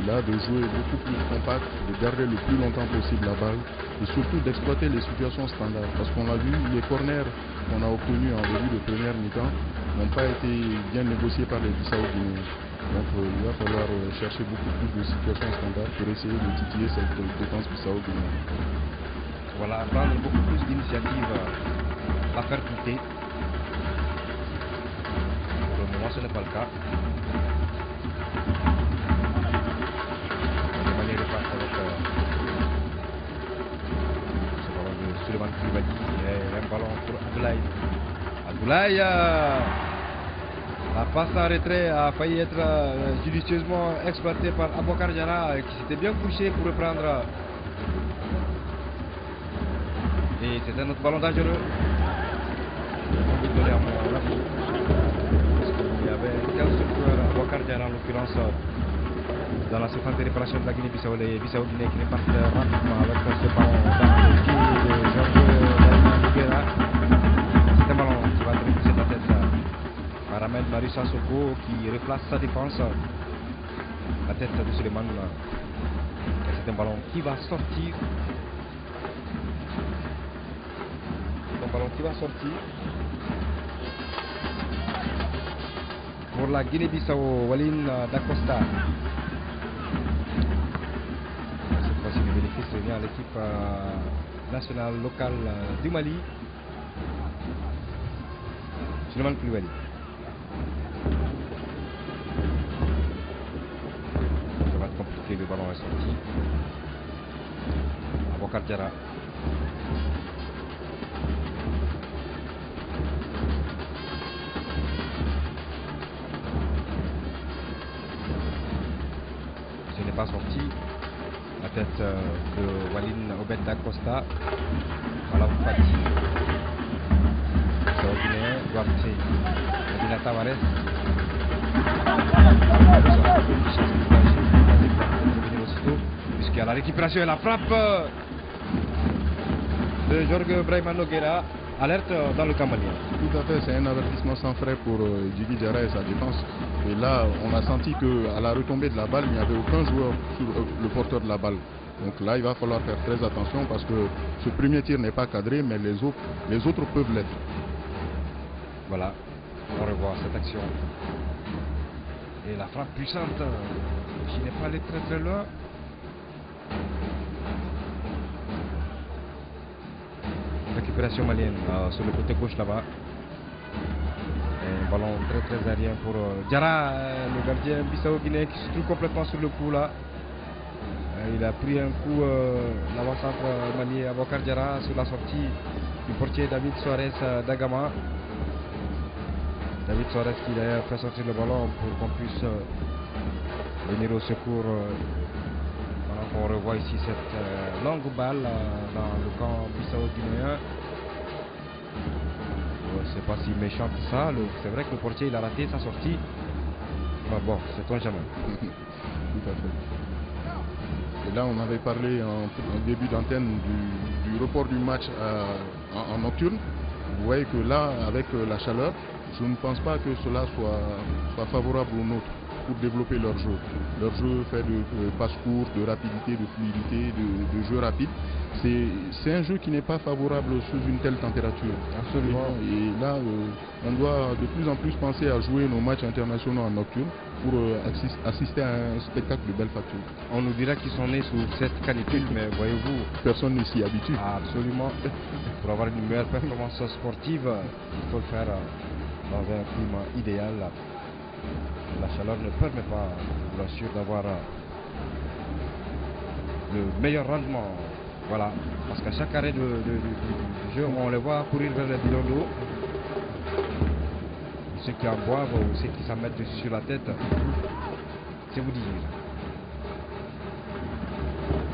là, de jouer beaucoup plus compact, de garder le plus longtemps possible la balle et surtout d'exploiter les situations standards. Parce qu'on l'a vu, les corners qu'on a obtenus en début de première mi-temps n'ont pas été bien négociés par les Bissau-Guinéens. Donc il va falloir chercher beaucoup plus de situations standards pour essayer de titiller cette défense Bissau-Guinéenne. Voilà, prendre beaucoup plus d'initiatives, à faire douter. Pour le moment, ce n'est pas le cas. Les repartent avec ce ballon de Souleymane Koulibaly et un ballon pour Abdoulaye. Abdoulaye, la passe en retrait a failli être judicieusement exploitée par Aboubacar Diarra qui s'était bien couché pour reprendre. Et c'est un autre ballon dangereux. J'ai envie de donner à mon ami. Parce qu'il y avait quel joueur, Aboubacar Diarra en l'occurrence, dans la séquence de réparation de la Guinée-Bissau, les Bissau-Guinéens qui repartent rapidement avec ce ballon dans le pied de Georges Noguera. C'est un ballon qui va être repoussé de la tête par Ahmed Marissa Soko qui replace sa défense. La tête de Souleymane. C'est un ballon qui va sortir. Ballon qui va sortir pour la Guinée-Bissau. Walin Dacosta. Cette fois-ci le bénéfice revient à l'équipe nationale locale du Mali. Souleymane Koulibaly. Ça va être compliqué, le ballon est sorti. Aboubacar Diarra. Pas sorti. La tête de Walin Obed Dacosta. Voilà, Fati. C'est au Guinéen, Duarte. Medina Tavares. Puisqu'il y a la récupération et la frappe de Georges Brahima Noguera. Alerte dans le camp malien. Tout à fait, c'est un avertissement sans frais pour Djigui Diarra et sa défense. Et là, on a senti qu'à la retombée de la balle, il n'y avait aucun joueur sur le porteur de la balle. Donc là, il va falloir faire très attention parce que ce premier tir n'est pas cadré, mais les autres peuvent l'être. Voilà, on revoit cette action. Et la frappe puissante qui n'est pas allée très très loin. Récupération malienne sur le côté gauche là-bas. Un ballon très très aérien pour Diarra, le gardien Bissau-Guinéen qui se trouve complètement sur le coup là. Il a pris un coup l'avant-centre malien Aboubacar Diarra sur la sortie du portier David Suarez d'Agama. David Suarez qui d'ailleurs fait sortir le ballon pour qu'on puisse venir au secours. On revoit ici cette longue balle dans le camp Bissau-Guinéen. C'est pas si méchant que ça. C'est vrai que le portier il a raté sa sortie. Mais bon, c'est toi jamais. Tout à fait. Et là, on avait parlé en début d'antenne du report du match en nocturne. Vous voyez que là, avec la chaleur, je ne pense pas que cela soit favorable aux nôtres pour développer leur jeu. Leur jeu fait de passes courtes, de rapidité, de fluidité, de jeu rapide. C'est un jeu qui n'est pas favorable sous une telle température. Absolument. Et là, on doit de plus en plus penser à jouer nos matchs internationaux en nocturne pour assister à un spectacle de belle facture. On nous dira qu'ils sont nés sous cette canicule, mais voyez-vous... Personne ne s'y habitue. Absolument. Pour avoir une meilleure performance sportive, il faut le faire dans un climat idéal. La chaleur ne permet pas, je vous l'assure, d'avoir le meilleur rendement. Voilà, parce qu'à chaque arrêt du jeu, on les voit courir vers le bidon d'eau. Ceux qui en boivent ou ceux qui s'en mettent sur la tête, c'est vous dire.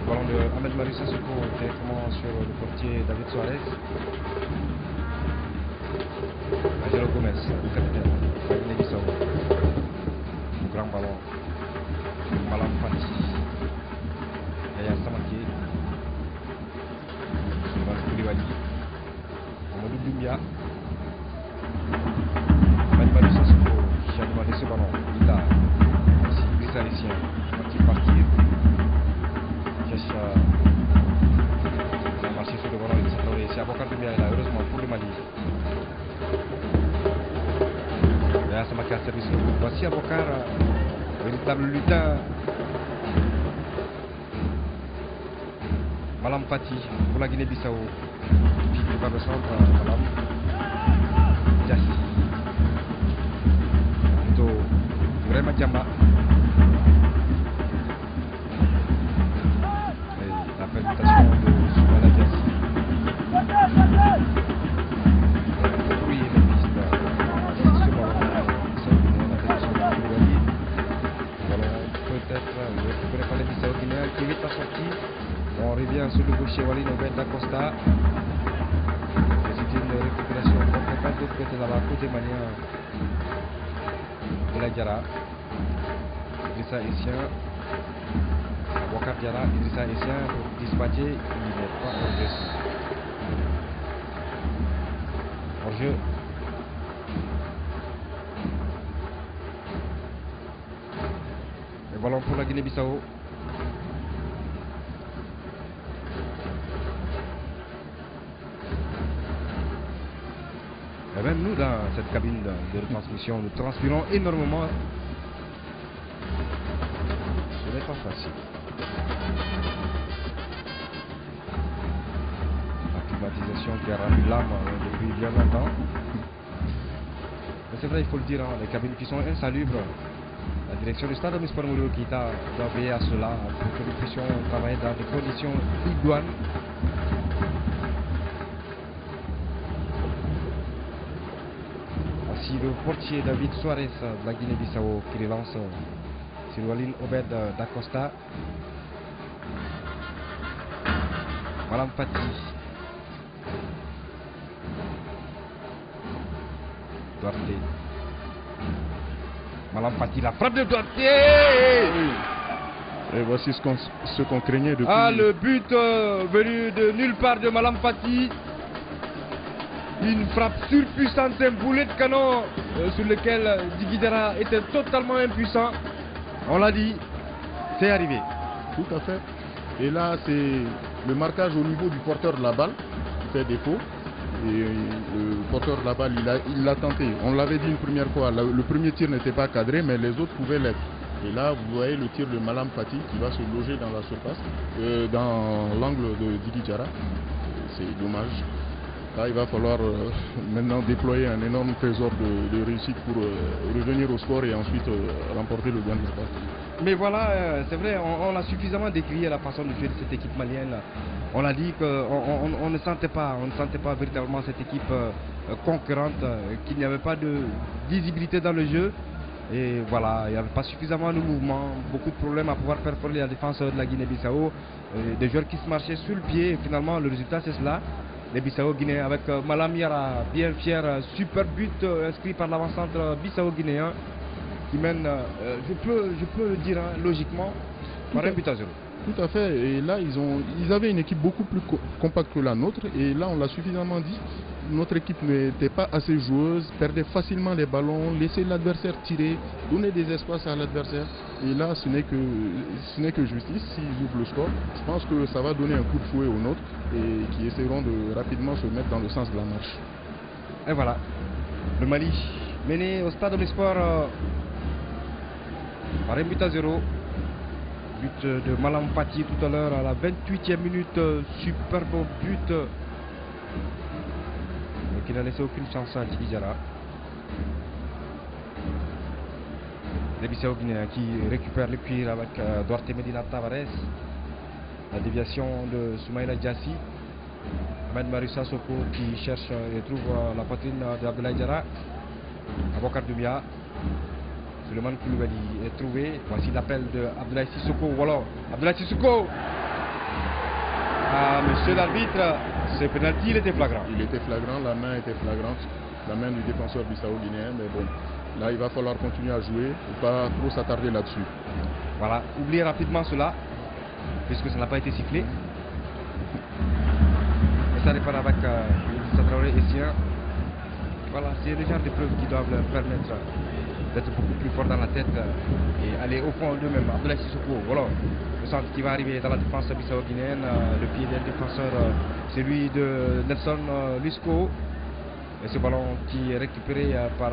Le ballon de Ahmed Marissa Soko directement sur le portier David Suarez. Angelo Gomez, le capitaine de la Guinée-Bissau. Grand ballon. Malam Fati. Yaya Samake. Souleymane Koulibaly. Mamadou Doumbia. Ahmed Marissa Soko qui a demandé ce ballon. Il a aussi israélien. Va-t-il partir? service. Voici Abokar, véritable lutin. Malam Fati pour la Guinée-Bissau. Puis par le centre, Malam Jassi. Plutôt vraiment Djamba. Et la présentation de Soumana Jassi. Oui, les pistes. Peut-être récupéré par les Bissau-Guinéens qui vite a sorti. On revient sur le gaucher Walid Obed d'Acosta. C'est une récupération complète de l'autre côté là-bas, côté malien de la Diarra. Idrissa Essien. Abouakar Diarra, Idrissa Essien pour dispatcher. Il n'est pas hors-jeu. Hors-jeu. Le ballon pour la Guinée-Bissau. Et même nous, dans cette cabine de retransmission, nous transpirons énormément. Ce n'est pas facile. La climatisation qui a rendu l'âme depuis bien longtemps. Mais c'est vrai, il faut le dire, les cabines qui sont insalubres. La direction du stade Omnisports Moulou Keïta doit veiller à cela pour que nous puissions travailler dans des conditions idoines. Voici le portier David Suarez de la Guinée-Bissau qui relance sur Walid Obed d'Acosta. Malam Fati. Duarte. Malam Fati, la frappe de Duarte. Et voici ce qu'on craignait depuis. Ah, le but venu de nulle part de Malam Fati. Une frappe surpuissante, un boulet de canon sur lequel Diguidara était totalement impuissant. On l'a dit, c'est arrivé. Tout à fait. Et là, c'est le marquage au niveau du porteur de la balle qui fait défaut. Et le porteur de la balle, il l'a tenté. On l'avait dit une première fois, le premier tir n'était pas cadré, mais les autres pouvaient l'être. Et là, vous voyez le tir de Malam Fati qui va se loger dans la surface, dans l'angle de Diguidara. C'est dommage. Là, il va falloir maintenant déployer un énorme trésor de réussite pour revenir au score et ensuite remporter le gain de l'espace. Mais voilà, c'est vrai, on a suffisamment décrié la façon de jouer de cette équipe malienne. On a dit qu'on ne sentait pas véritablement cette équipe concurrente, qu'il n'y avait pas de visibilité dans le jeu. Et voilà, il n'y avait pas suffisamment de mouvement, beaucoup de problèmes à pouvoir faire frôler la défense de la Guinée-Bissau. Des joueurs qui se marchaient sur le pied, et finalement le résultat c'est cela. Les Bissau-Guinéens avec Malam Yara, bien fier, super but inscrit par l'avant-centre Bissau-Guinéen qui mène, je peux le dire logiquement, par un but à 0. Tout à fait, et là ils avaient une équipe beaucoup plus compacte que la nôtre, et là on l'a suffisamment dit, notre équipe n'était pas assez joueuse, perdait facilement les ballons, laissait l'adversaire tirer, donnait des espaces à l'adversaire, et là ce n'est que justice, s'ils ouvrent le score, je pense que ça va donner un coup de fouet aux nôtres, et qui essaieront de rapidement se mettre dans le sens de la marche. Et voilà, le Mali mené au stade Omnisports par un but à 0. But de Malam Fati tout à l'heure à la 28e minute, superbe but. Mais qui n'a laissé aucune chance à Diguidara. Les Bissau-Guinéens qui récupèrent le cuir avec Duarte Medina Tavares. La déviation de Soumaïla Jassi. Ahmed Marissa Soko qui cherche et trouve la poitrine d'Abdoulaye Diarra. Abouakar Doumbia. Suleiman Koulibaly est trouvé. Voici l'appel de Abdoulaye Sissoko. Voilà, Abdoulaye Sissoko. Ah, monsieur l'arbitre, ce penalty, il était flagrant. Il était flagrant, la main était flagrante. La main du défenseur bissau-guinéen. Mais bon, là, il va falloir continuer à jouer. Il ne faut pas trop s'attarder là-dessus. Voilà, oubliez rapidement cela, puisque ça n'a pas été sifflé. Et ça répare avec Traoré et Sien. Voilà, c'est le genre d'épreuves qui doivent leur permettre d'être beaucoup plus fort dans la tête et aller au fond d'eux-mêmes. Abdoulaye Sissoko, voilà, le centre qui va arriver dans la défense bissau-guinéenne. Le pied d'un défenseur, celui de Nelson Lusco. Et ce ballon qui est récupéré par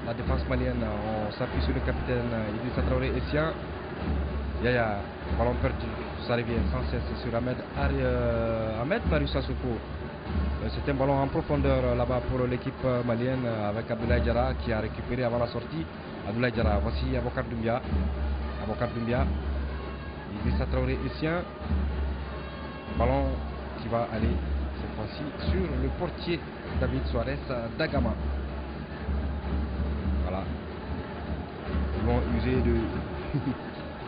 la défense malienne. On s'appuie sur le capitaine Idrissa Traoré Essien. Yaya, ballon perdu. Ça revient sans cesse sur Ahmed Marius Sissoko. C'est un ballon en profondeur là-bas pour l'équipe malienne avec Abdoulaye Diarra qui a récupéré avant la sortie. Abdoulaye Diarra, voici Aboubacar Doumbia. Aboubacar Doumbia. Idrissa Traoré Essien. Ballon qui va aller cette fois-ci sur le portier David Suarez d'Agama. Voilà. Ils vont user de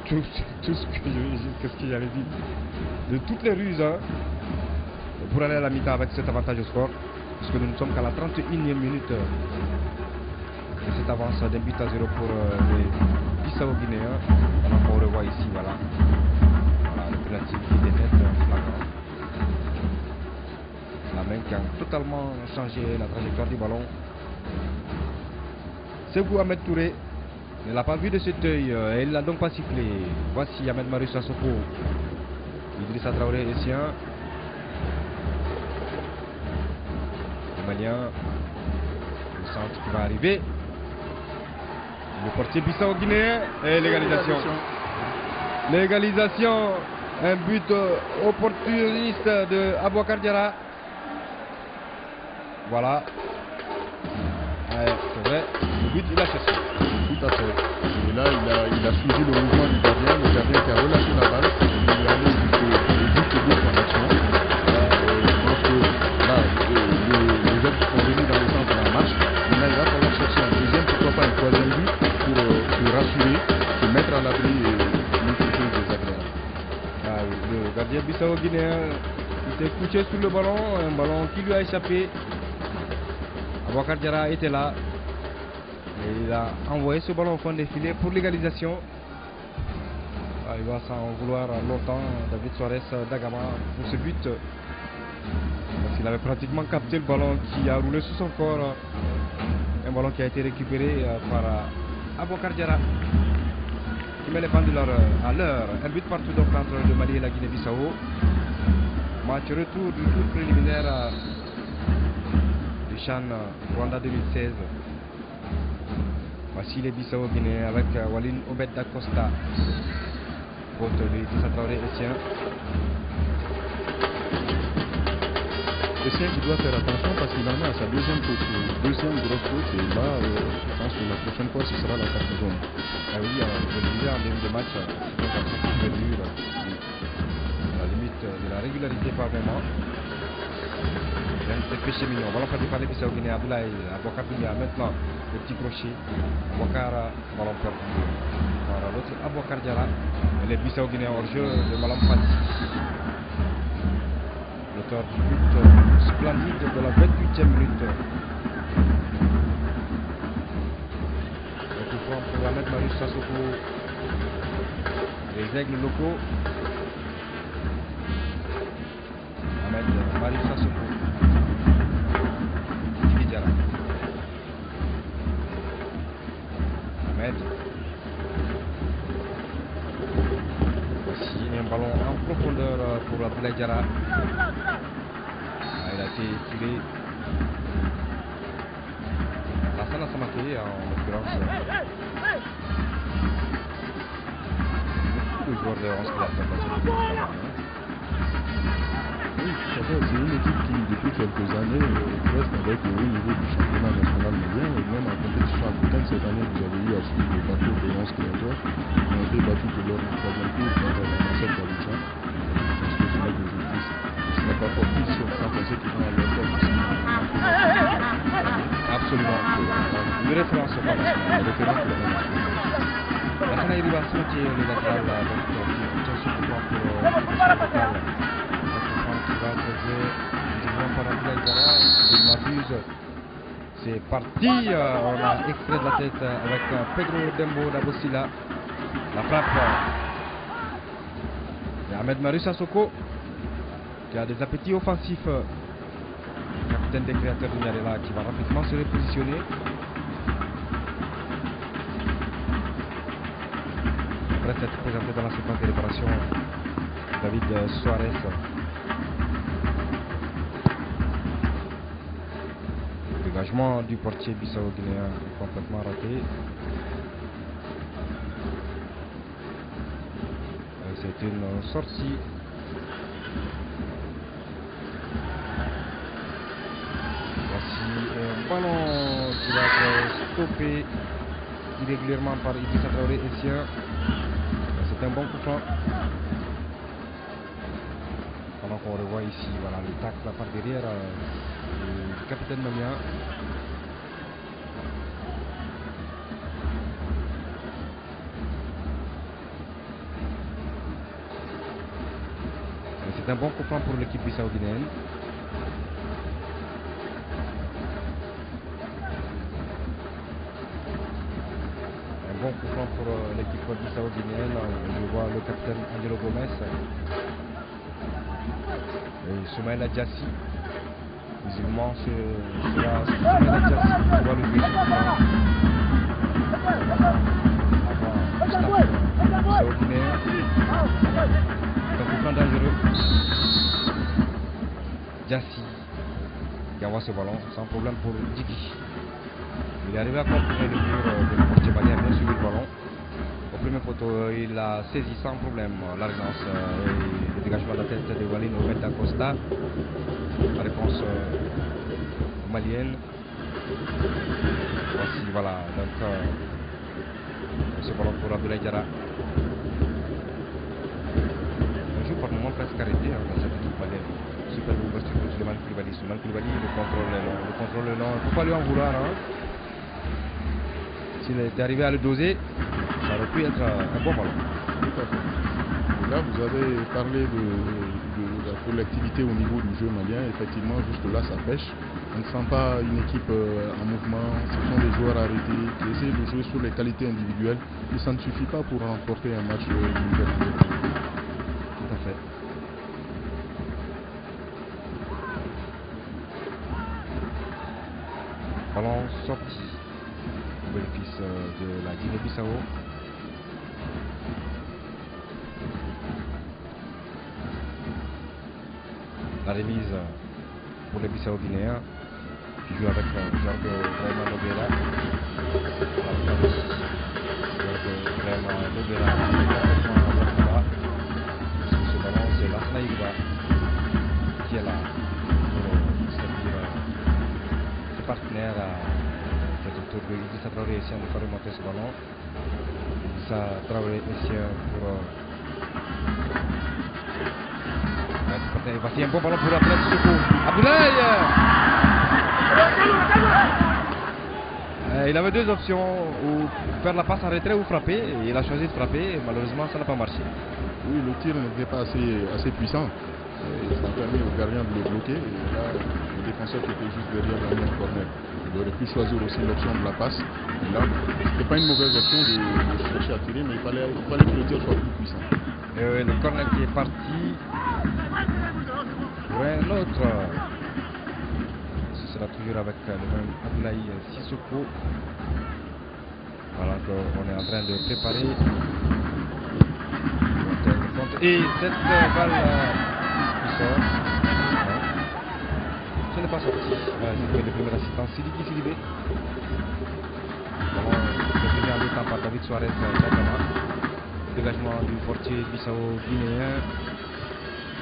tout ce que j'avais dit. De toutes les ruses pour aller à la mi-temps avec cet avantage au score. Puisque nous ne sommes qu'à la 31e minute de cette avance d'un but à 0 pour les Bissau-Guinéens. On le revoit ici, voilà. Voilà, le penalty qui est net flagrant. La main qui a totalement changé la trajectoire du ballon. Ségou Ahmed Touré ne l'a pas vu de cet œil et il ne l'a donc pas sifflé. Voici Ahmed Marius Sissoko. Idrissa Traoré Essien. Le Malien. Le centre qui va arriver. Le portier Bissau-Guinéen et l'égalisation. L'égalisation. Un but opportuniste de Aboubacar Diarra. Voilà. C'est vrai, le but il a cherché. Tout à fait. Et là, il a suivi le mouvement du gardien qui a relâché la balle. Il est allé jusqu'au bout de son action. Je pense que là, les autres sont venus dans le sens de la marche. Maintenant, il va falloir chercher un deuxième, pourquoi pas un troisième but pour se rassurer, se mettre à l'abri et maîtriser les agréables. Le gardien Bissau-Guinéen était couché sur le ballon, un ballon qui lui a échappé. Aboubacar Diarra était là et il a envoyé ce ballon au fond des filets pour l'égalisation. Il va s'en vouloir longtemps, David Suarez d'Agama, pour ce but. Parce qu'il avait pratiquement capté le ballon qui a roulé sous son corps. Un ballon qui a été récupéré par Aboubacar Diarra, qui met les pendules à l'heure. Un but partout donc entre le Mali et la Guinée-Bissau. Match retour du tour préliminaire du CHAN Rwanda 2016. Voici les Bissau-Guinéens avec Walin Obed Dacosta contre les Idrissa Traoré Essien. Essien qui doit faire attention parce qu'il en est à sa deuxième grosse faute et là je pense que la prochaine fois ce sera la carte jaune. Ah oui, je le disais en début de match, c'est un garçon qui peut dur à la limite de la régularité par moment. C'est péché mignon. Ballon perdu par les Bissau-Guinéens. Abdoulaye Aboubacar Doumbia maintenant le petit crochet. Aboubacar, ballon perdu. Voilà, l'autre Aboubacar Diarra. Et les Bissau-Guinéens hors jeu de Malam Fati. L'auteur du but splendide de la 28e minute. Le coup franc pour Ahmed Marius Sissoko. Les aigles locaux. Ahmed Marius Sissoko. Ahmed. Voici un ballon en profondeur pour Abdoulaye Diarra. Il a été tiré. Lassana Samaké en l'occurrence. Beaucoup de joueurs de 11 classes. Oui, tout à fait. C'est une équipe qui, depuis quelques années, reste avec le haut niveau du championnat national malien et même en compétition africaine. Cette année, vous avez eu à suivre le parcours des 11 créateurs qui ont été battus de lors du troisième tour contre la cette coalition. Parce que ce n'est que justice. Ce n'est pas fortuit quand on sait qu'ils vont à leur tête aussi. Absolument. Une référence au plan national. Une référence au plan national. La fin arrive à se mettre les latérales, donc qui tient sur le plan pour l'équipe locale. Qui va être joué par Abdoulaye Diarra, si je ne m'abuse. C'est parti, on a extrait de la tête avec Pedro Dembo Dabosila. La frappe. Et Ahmed Marius Sissoko qui a des appétits offensifs. Capitaine des créateurs du Niarela qui va rapidement se repositionner. Après s'être présenté dans la séquence de réparation, David Suarez. Dégagement du portier bissau-guinéen complètement raté. C'est une sortie. Voici un ballon qui va être stoppé irrégulièrement par Idrissa Traoré et Sien. C'est un bon coup franc. Pendant qu'on revoit ici, voilà, le tacle par derrière du capitaine malien. C'est un bon coup franc pour l'équipe bissau-guinéenne. Un bon coup franc pour l'équipe bissau-guinéenne. Je vois le capitaine Angelo Gomez et Soumaïla Diassi. Visiblement, sera Soumaïla Diassi qui doit le jouer. Bissau-guinéen. Un coup franc dangereux. Diassi qui envoie ce ballon sans problème pour Diki. Il est arrivé à contourner le mur de portier malien, bien suivi le ballon. Au premier poteau, il a saisi sans problème la relance et le dégagement de la tête de Walino Bentacosta. La réponse malienne. Voici, voilà, donc ce ballon pour Abdoulaye Diarra. Un jeu par moment presque arrêté dans cette équipe malienne. Super ouverture pour Souleymane Koulibaly. Souleymane Koulibaly, le contrôle est long. Le contrôle est long. Il ne faut pas lui en vouloir. Hein. S'il était arrivé à le doser, ça aurait pu être un bon ballon. Tout à fait. Et là, vous avez parlé de la collectivité au niveau du jeu malien. Effectivement, juste là, ça pêche. On ne sent pas une équipe en mouvement. Ce sont des joueurs arrêtés qui essaient de jouer sur les qualités individuelles. Et ça ne suffit pas pour remporter un match universitaire. Tout à fait. Ballon sorti au bénéfice de la Guinée-Bissau. La remise pour les Bissau-Guinéens qui joue avec Jorge Brahima Nogueira. Jorge Brahima Nogueira sur ce ballon, c'est Lasna Igba qui est là pour servir ses partenaires à cet autour de Idrissa Traoré et Sien de faire remonter ce ballon. Idrissa Traoré et Sien pour voici un bon ballon pour l'athlète Sissoko. Abdoulaye il avait deux options, ou faire la passe en retrait ou frapper, et il a choisi de frapper, et malheureusement ça n'a pas marché. Oui, le tir n'était pas assez puissant. Et ça a permis au gardien de le bloquer. Et là, le défenseur qui était juste derrière la ligne corner. Il aurait pu choisir aussi l'option de la passe. Et là, c'était pas une mauvaise option de chercher à tirer, mais il fallait que le tir soit plus puissant. Et le corner qui est parti pour un autre. Ce sera toujours avec le même Abdoulaye Sissoko. Voilà qu'on est en train de préparer. Et cette balle qui sort. Ce n'est pas sorti. C'est le premier assistant Sidiki Sidibé. Ballon défini en deux temps par David Suarez Dagama. Dégagement du portier bissau-guinéen.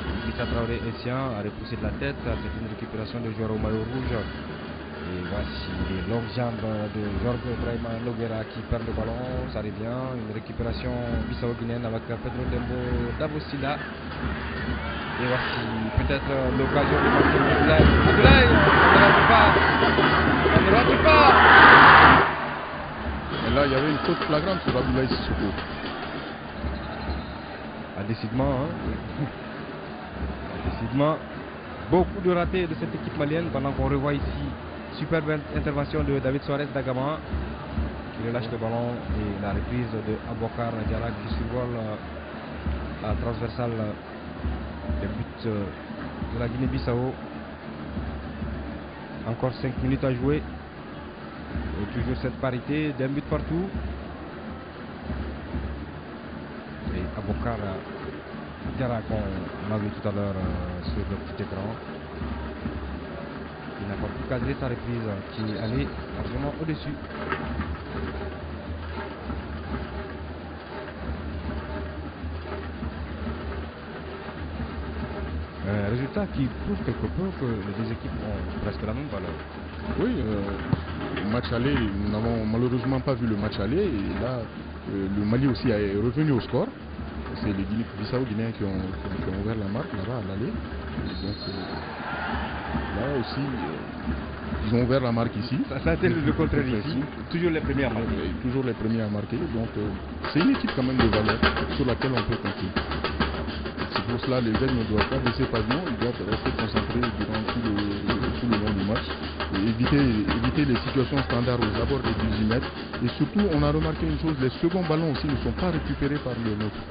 Idrissa Traoré Essien a repoussé de la tête. C'est une récupération de joueur au maillot rouge. Et voici les longues jambes de Jorge Brahima Nogueira qui perd le ballon. Ça revient. Une récupération bissau-guinéenne avec Pedro Dembo Dabosila. Et voici peut-être l'occasion de marquer Abdoulaye. Abdoulaye, on ne rate pas. On ne rate pas. Et là, il y avait une faute flagrante sur Abdoulaye Sissoko. Décidément, hein. Décidément, beaucoup de ratés de cette équipe malienne pendant qu'on revoit ici superbe intervention de David Suarez Dagama qui relâche le ballon et la reprise de Aboubacar Diarra qui survole la transversale des buts de la Guinée-Bissau. Encore 5 minutes à jouer et toujours cette parité d'un but partout. Et Aboubacar Diarra qu'on a vu tout à l'heure sur le petit écran, il n'a pas pu cadrer sa reprise qui allait largement au-dessus. Un résultat qui prouve quelque peu que les deux équipes ont presque la même valeur. Oui, le match aller, nous n'avons malheureusement pas vu le match aller. Et là, le Mali aussi est revenu au score. C'est les Bissau-Guinéens qui ont ouvert la marque là-bas à l'aller. Donc là aussi, ils ont ouvert la marque ici. Ça a été le contraire ici. Toujours les premiers à marquer. Toujours les premiers à marquer. Donc c'est une équipe quand même de valeur sur laquelle on peut compter. C'est pour cela que les jeunes ne doivent pas baisser pavillon, ils doivent rester concentrés durant tout le long du match et éviter les situations standards aux abords des 18 mètres. Et surtout, on a remarqué une chose, les seconds ballons aussi ne sont pas récupérés par les nôtres.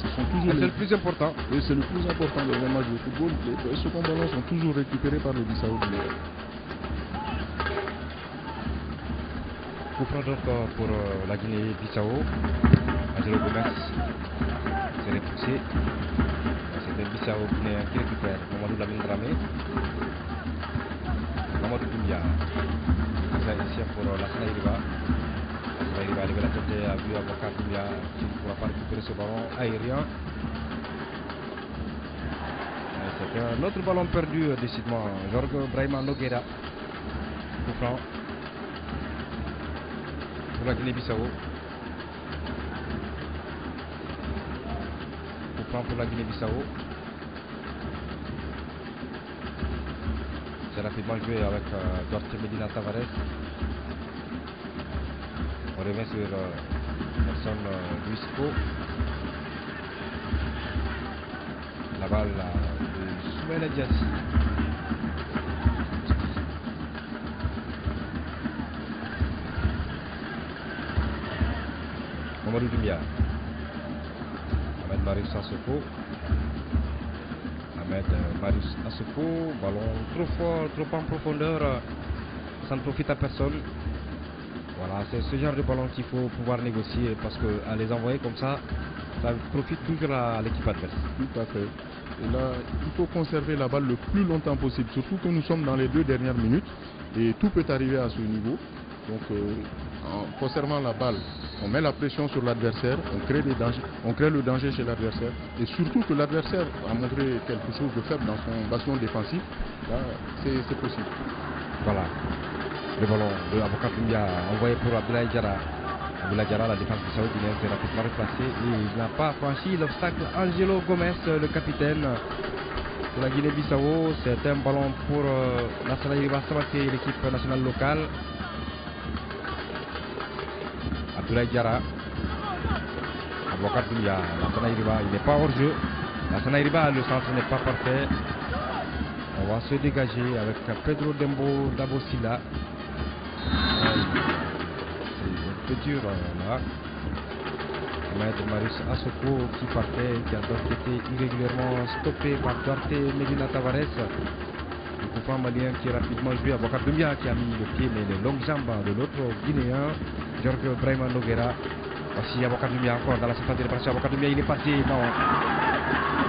C'est le plus important. Et c'est le plus important dans un match de football. Les seconds ballons sont toujours récupérés par le Bissau-Guinée. Coup franc donc pour la Guinée-Bissau. Angelo Gomes s'est repoussé. C'est le Bissau-Guinéen qui récupère Mamadou Lamine Dramé. Mamadou Doumbia. Ça ici pour la Sanaïriba. La Sanaïriba a levé la tête et a vu Aboubacar Doumbia qui ne pourra pas récupérer ce ballon aérien. C'est un autre ballon perdu décidément. Jorge Brahima Nogueira. Coup franc pour la Guinée-Bissau. Coup franc pour la Guinée-Bissau. C'est rapidement joué avec Duarte Medina Tavares. On revient sur Nelson Luisco. La balle de Soumaïla Diassi. Mamadou Doumbia. Ahmed Marius Assoko. Ahmed Marius Assoko. Ballon trop fort, trop en profondeur. Ça ne profite à personne. Voilà, c'est ce genre de ballon qu'il faut pouvoir négocier parce qu'à les envoyer comme ça profite toujours à l'équipe adverse. Tout à fait. Et là, il faut conserver la balle le plus longtemps possible, surtout que nous sommes dans les 2 dernières minutes et tout peut arriver à ce niveau. Donc, en conservant la balle, on met la pression sur l'adversaire, on crée le danger chez l'adversaire et surtout que l'adversaire a montré quelque chose de faible dans son bastion défensif, là, c'est possible. Voilà. Le ballon de Aboubacar Doumbia envoyé pour Abdoulaye Diarra. Abdoulaye Diarra, la défense bissau-guinéenne s'est rapidement replacée et il n'a pas franchi l'obstacle. Angelo Gomes, le capitaine de la Guinée-Bissau. C'est un ballon pour la Sanaïriba Samaké, l'équipe nationale locale. Abdoulaye Diarra. Aboubacar Doumbia, la Sanaïriba, il n'est pas hors jeu. La Sanaïriba, le centre n'est pas parfait. On va se dégager avec Pedro Dembo Dabosila. C'est un peu dur là. Ahmed Marius Assoko qui partait, qui a donc été irrégulièrement stoppé par Duarte Medina Tavares. Le coup franc malien qui est rapidement joué à Aboubacar Doumbia qui a mis le pied mais les longues jambes de l'autre Guinéen, Jorge Brahima Nogueira. Voici Aboubacar Doumbia encore dans la surface de réparation. Aboubacar Doumbia il est passé, non.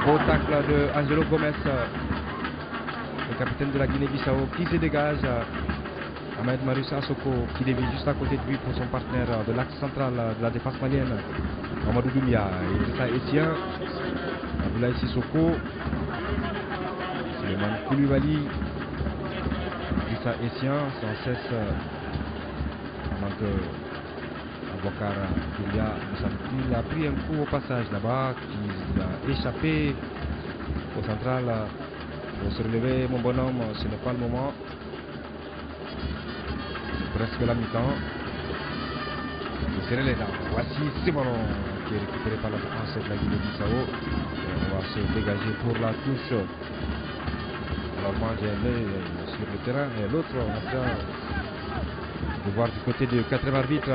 Beau tacle de Angelo Gomes, le capitaine de la Guinée-Bissau qui se dégage. Ahmed Marius Assoko qui dévie juste à côté de lui pour son partenaire de l'axe central de la défense malienne, Mamadou Doumbia. Idrissa Essien, Abdoulaye Sissoko, Suleiman Koulibaly, Idrissa Essien sans cesse pendant que Aboubacar Doumbia il a pris un coup au passage là-bas, qu'il a échappé au central. Pour se relever mon bonhomme, ce n'est pas le moment. Presque la mi-temps. Serrer les dents. Voici ce ballon qui est récupéré par la défense de la Guinée-Bissau. On va se dégager pour la touche. Alors moi j'ai un œil sur le terrain et l'autre on attend de voir du côté du 4e arbitre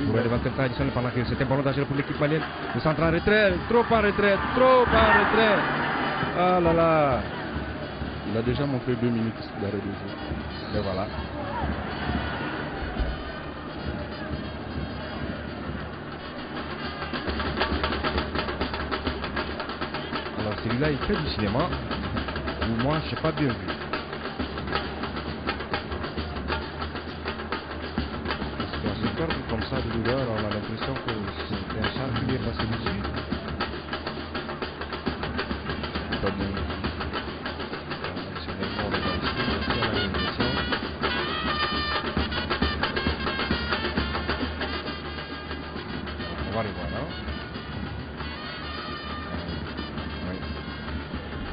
pour levanter le temps additionnel pendant que c'était un ballon dangereux pour l'équipe malienne. Le centre en retrait, trop en retrait, trop en retrait. Ah là là. Il a déjà montré 2 minutes d'arrêt de jeu. Et voilà. Alors celui-là il fait du cinéma, ou moi je n'ai pas bien vu. joueurs, on a l'impression que c'est un champ qui est passé dessus. Pas bien. Additionnellement, on va ici, merci à la réalisation. On va les voir là. Oui.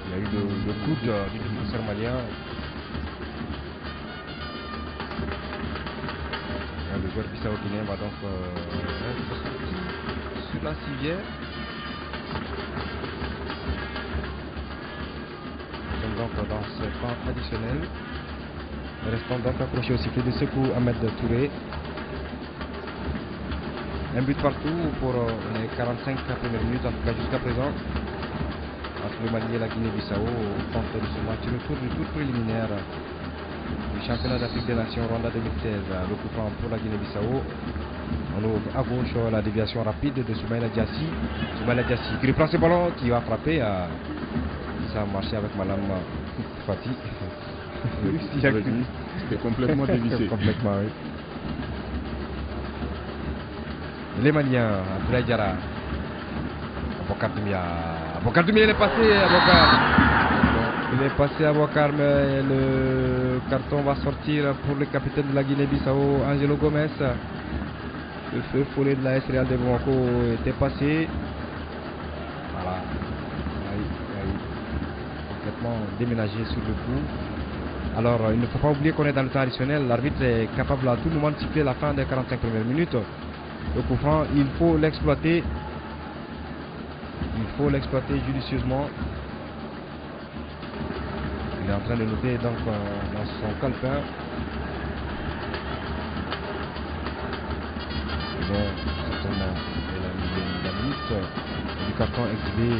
Il y a eu le coup du défenseur malien. Le joueur bissau-guinéen va donc sur la civière. Nous sommes donc dans ce temps additionnel. Restons donc accrochés au sifflet de Sekou Ahmed Touré. Un but partout pour les 45 premières minutes, en tout cas jusqu'à présent, entre le Mali et la Guinée-Bissau au compte de ce match retour du tour préliminaire du championnat d'Afrique des Nations Rwanda 2016. Le coup franc pour la Guinée-Bissau. On ouvre à gauche la déviation rapide de Soumaïla Diassi. Soumaïla Diassi qui reprend ce ballon, qui va frapper. Ça a marché avec Madame Fati. C'était complètement dévissé. Complètement, oui. Les Maliens, Abdoulaye Diarra. Aboubacar Doumbia. Aboubacar Doumbia, il est passé, Aboubacar. Il est passé à Aboubacar, mais le carton va sortir pour le capitaine de la Guinée-Bissau, Angelo Gomes. Le feu follet de la S Real de Bamako était passé. Voilà. Complètement déménagé sur le coup. Alors, il ne faut pas oublier qu'on est dans le temps additionnel. L'arbitre est capable à tout moment de siffler la fin des 45 premières minutes. Le coup franc, il faut l'exploiter. Il faut l'exploiter judicieusement. Il est en train de noter donc dans son calepin. Bon, certainement, la minute du carton exhibé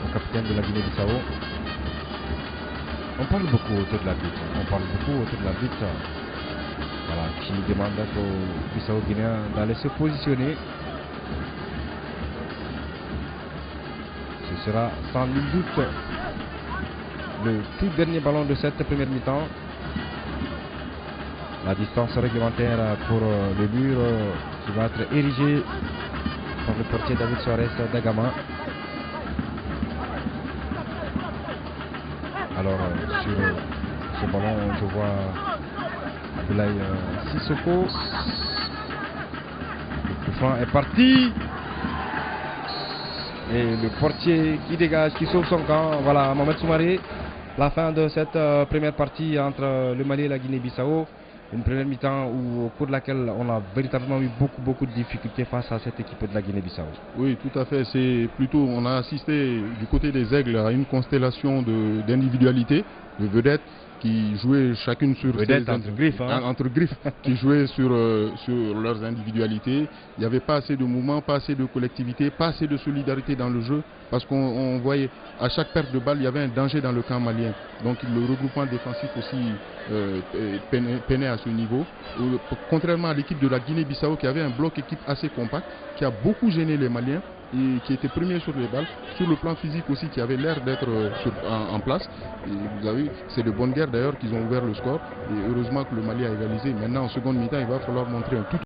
au capitaine de la Guinée-Bissau. On parle beaucoup autour de l'arbitre. Voilà, qui demande aux Bissau-Guinéens d'aller se positionner. Ce sera sans nul doute le tout dernier ballon de cette première mi-temps. La distance réglementaire pour le mur qui va être érigé par le portier David Suarez d'Agama. Alors sur ce ballon, je vois Abdoulaye Sissoko. Le coup franc est parti. Et le portier qui dégage, qui sauve son camp. Voilà, Mohamed Soumaré. La fin de cette première partie entre le Mali et la Guinée-Bissau. Une première mi-temps au cours de laquelle on a véritablement eu beaucoup de difficultés face à cette équipe de la Guinée-Bissau. Oui, tout à fait. C'est plutôt, on a assisté du côté des Aigles à une constellation d'individualités, de vedettes qui jouaient chacune sur entre griffes, qui jouaient sur leurs individualités. Il n'y avait pas assez de mouvement, pas assez de collectivité, pas assez de solidarité dans le jeu, parce qu'on voyait à chaque perte de balle, il y avait un danger dans le camp malien. Donc le regroupement défensif aussi peinait à ce niveau. Contrairement à l'équipe de la Guinée-Bissau qui avait un bloc équipe assez compact, qui a beaucoup gêné les Maliens et qui était premier sur les balles, sur le plan physique aussi qui avait l'air d'être en place. Et vous avez vu, c'est de bonne guerre d'ailleurs qu'ils ont ouvert le score et heureusement que le Mali a égalisé. Maintenant en seconde mi-temps il va falloir montrer un tout